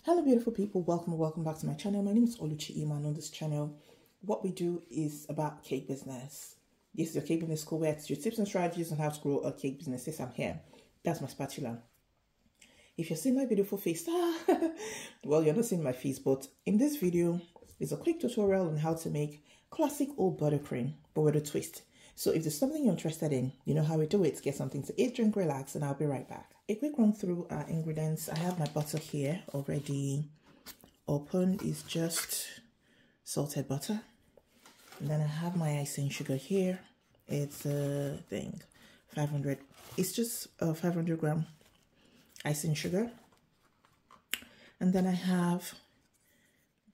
Hello beautiful people, welcome back to my channel. My name is Oluchi Iman. On this channel what we do is about cake business. This is your cake business school where I teach you tips and strategies on how to grow a cake business. Yes, I'm here. That's my spatula. If you're seeing my beautiful face, well, you're not seeing my face, but in this video is a quick tutorial on how to make classic old buttercream but with a twist. So if there's something you're interested in, you know how we do it. Get something to eat, drink, relax, and I'll be right back. A quick run through our ingredients. I have my butter here already open. It's just salted butter. And then I have my icing sugar here. It's a thing, 500. It's just 500 gram icing sugar. And then I have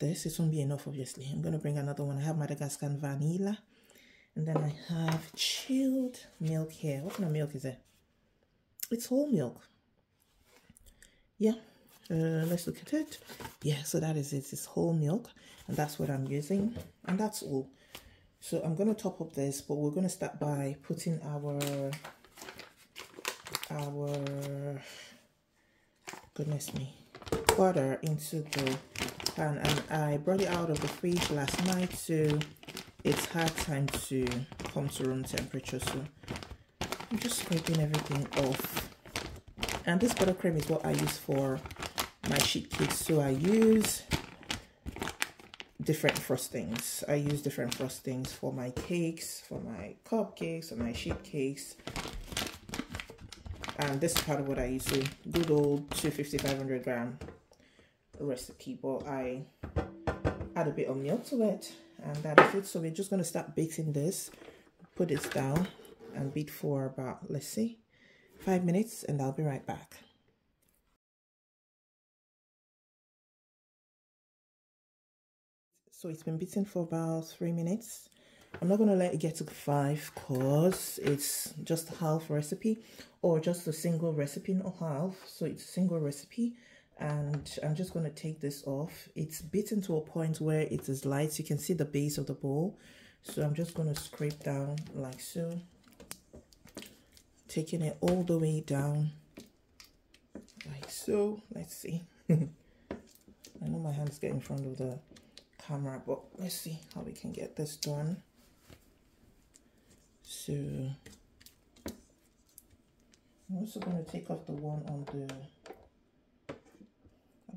this. It won't be enough, obviously. I'm going to bring another one. I have Madagascar vanilla. And then I have chilled milk here. What kind of milk is it? It's whole milk. Yeah, let's look at it. Yeah, so that is it. It's whole milk, and that's what I'm using, and that's all. So I'm going to top up this, but we're going to start by putting our goodness me, butter into the pan. And I brought it out of the fridge last night, so it's hard time to come to room temperature. So I'm just scraping everything off. And this buttercream is what I use for my sheet cakes. So I use different frostings. I use different frostings for my cakes, for my cupcakes, and my sheet cakes. And this is part of what I use. So good old 250-500 gram recipe, but I add a bit of milk to it, and that is it. So we're just going to start beating this. Put it down and beat for about, let's see, 5 minutes, and I'll be right back. So it's been beaten for about 3 minutes. I'm not going to let it get to 5 because it's just a half recipe, or just a single recipe, not half. So it's a single recipe, and I'm just going to take this off. It's beaten to a point where it is light. You can see the base of the bowl. So I'm just going to scrape down like so, taking it all the way down like so. Let's see. I know my hands get in front of the camera, but let's see how we can get this done. So I'm also going to take off the one on the,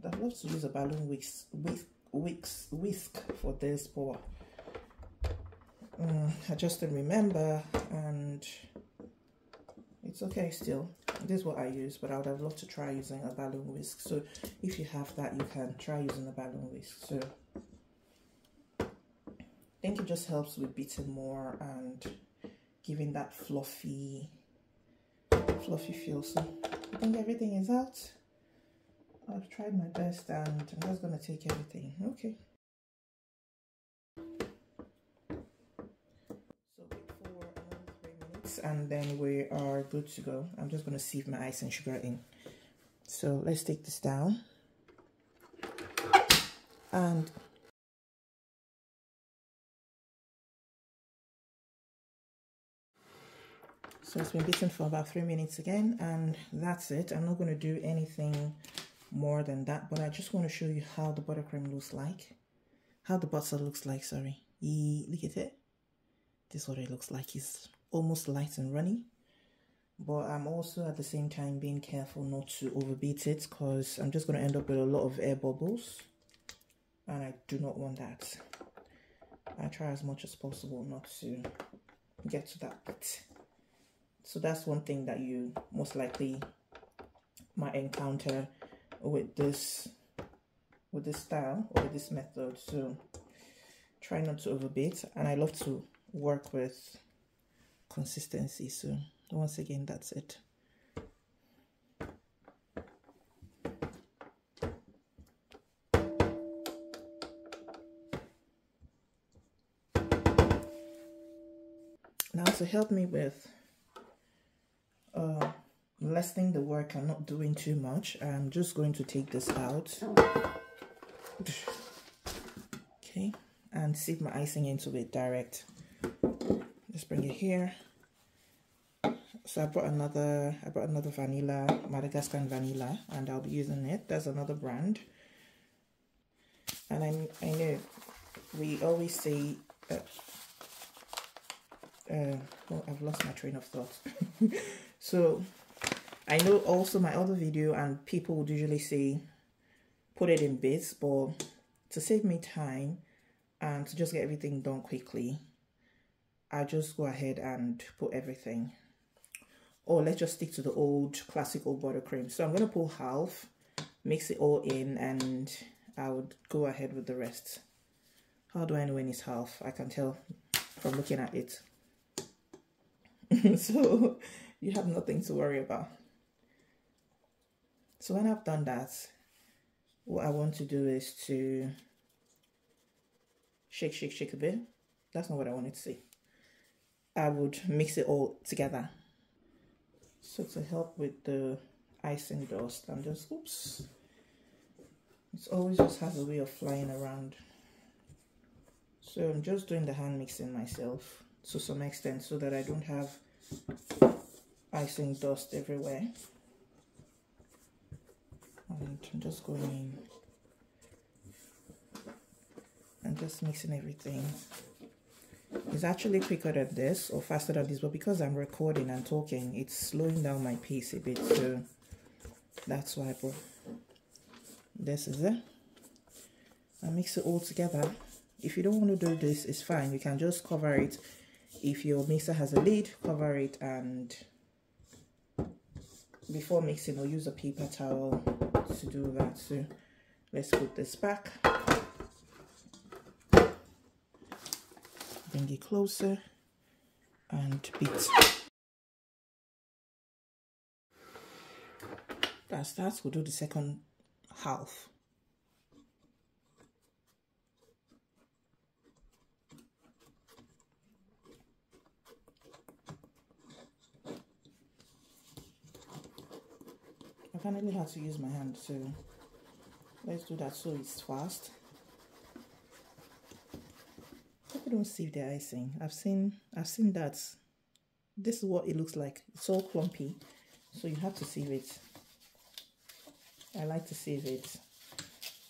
I'd love to use a balloon whisk for this, but I just didn't remember, and it's okay still. This is what I use, but I would have loved to try using a balloon whisk. So if you have that, you can try using a balloon whisk. So I think it just helps with beating more and giving that fluffy feel. So I think everything is out. I've tried my best, and I'm just going to take everything. Okay. And then we are good to go. I'm just going to sieve my icing sugar in. So let's take this down. And so it's been beaten for about 3 minutes again, and that's it. I'm not going to do anything more than that, but I just want to show you how the buttercream looks like. How the butter looks like, sorry. Look at it. This is what it looks like. It's almost light and runny, but I'm also at the same time being careful not to overbeat it, because I'm just going to end up with a lot of air bubbles, and I do not want that. I try as much as possible not to get to that bit. So that's one thing that you most likely might encounter with this style or with this method. So try not to overbeat, and I love to work with consistency. So once again, that's it. Now, to help me with lessening the work and not doing too much, I'm just going to take this out, okay, and sieve my icing into it direct. Just bring it here. So I brought another vanilla, Madagascar vanilla, and I'll be using it. There's another brand. And I know we always say, oh, I've lost my train of thought. So I know also my other video and people would usually say, put it in bits, but to save me time and to just get everything done quickly, I just go ahead and put everything. Or let's just stick to the old classical buttercream. So I'm going to pull half, mix it all in, and I would go ahead with the rest. How do I know when it's half? I can tell from looking at it. So you have nothing to worry about. So when I've done that, what I want to do is to shake a bit. That's not what I wanted to say. I would mix it all together. So to help with the icing dust, I'm just, oops. It always just has a way of flying around. So I'm just doing the hand mixing myself to some extent so that I don't have icing dust everywhere. And I'm just going in and just mixing everything. It's actually quicker than this or faster than this, but because I'm recording and talking, it's slowing down my pace a bit, so that's why. But this is it. I mix it all together. If you don't want to do this, it's fine. You can just cover it. If your mixer has a lid, cover it, and before mixing, or use a paper towel to do that. So let's put this back. Bring it closer and beat. That's that. We'll do the second half. I finally had to use my hand, so let's do that so it's fast. People don't sieve their icing. I've seen that. This is what it looks like. It's all clumpy, so you have to sieve it. I like to sieve it,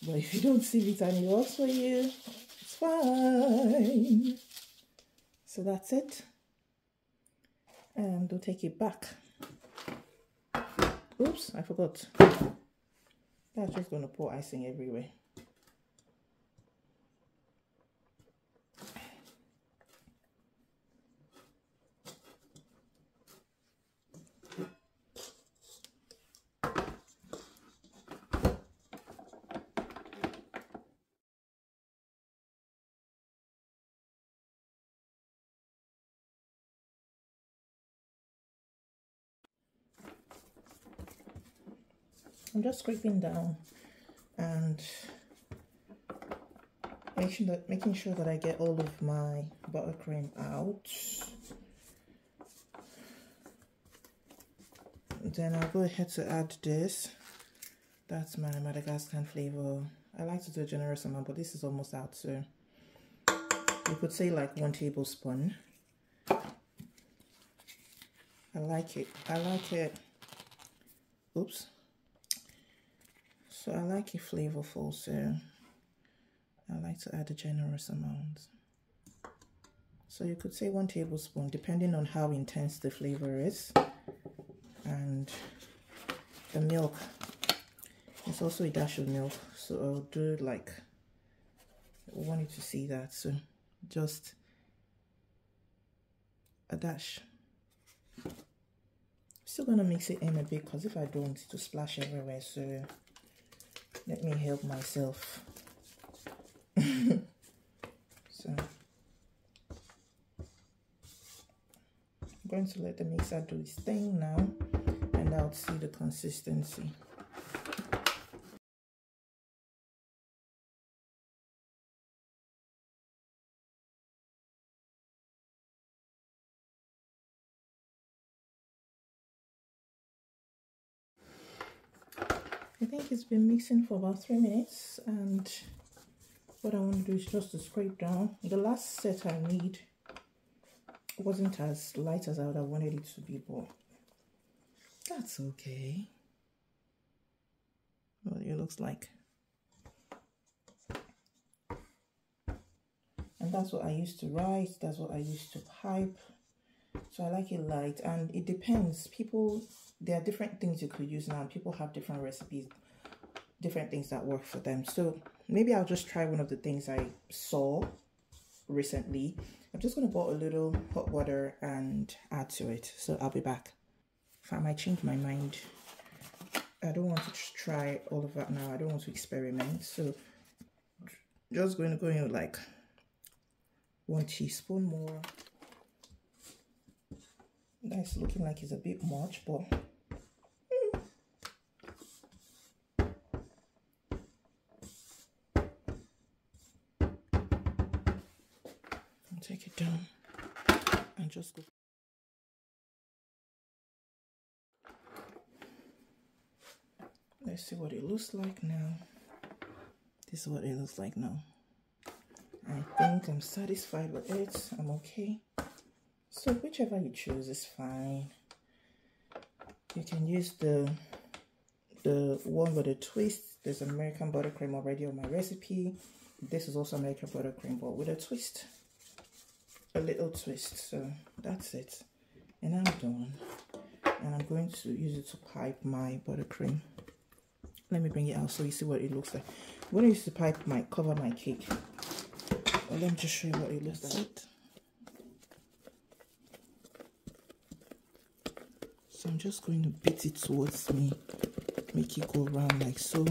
but if you don't sieve it and it works for you, it's fine. So that's it, and we'll take it back. Oops, I forgot. That's just gonna pour icing everywhere. I'm just scraping down and making sure that I get all of my buttercream out. Then I'll go ahead to add this. That's my Madagascar flavour. I like to do a generous amount, but this is almost out, so you could say like 1 tablespoon. I like it. Oops. So I like it flavorful, so I like to add a generous amount. So you could say 1 tablespoon, depending on how intense the flavor is. And the milk, it's also a dash of milk, so I'll do like, I want you to see that, so just a dash. Still gonna mix it in a bit, because if I don't, it'll splash everywhere, so let me help myself. So I'm going to let the mixer do its thing now, and I'll see the consistency. I think it's been mixing for about 3 minutes, and what I want to do is just to scrape down. The last set I made wasn't as light as I would have wanted it to be, but that's okay. What it looks like. And that's what I used to write. That's what I used to pipe. So I like it light, and it depends. People, there are different things you could use now. People have different recipes, different things that work for them. So maybe I'll just try one of the things I saw recently. I'm just going to boil a little hot water and add to it. So I'll be back. If I might change my mind. I don't want to try all of that now. I don't want to experiment. So just going to go in with like 1 teaspoon more. That's looking like it's a bit much, but I'll take it down and just go. Let's see what it looks like now. This is what it looks like now. I think I'm satisfied with it. I'm okay. So whichever you choose is fine. You can use the one with a twist. There's American buttercream already on my recipe. This is also American buttercream, but with a twist. A little twist. So that's it. And I'm done. And I'm going to use it to pipe my buttercream. Let me bring it out so you see what it looks like. I'm going to use the pipe cover my cake. Well, let me just show you what it looks like. So I'm just going to beat it towards me, make it go around like so,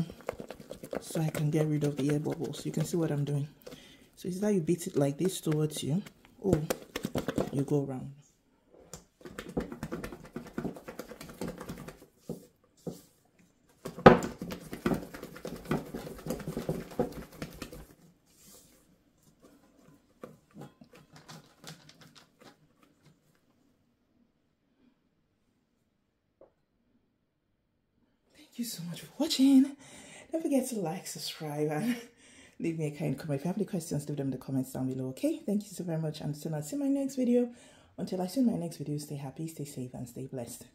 so I can get rid of the air bubbles. You can see what I'm doing. So it's that you beat it like this towards you, or you go around. Thank you so much for watching. Don't forget to like, subscribe, and leave me a kind comment. If you have any questions, leave them in the comments down below, okay? Thank you so very much. Until I see my next video, stay happy, stay safe, and stay blessed.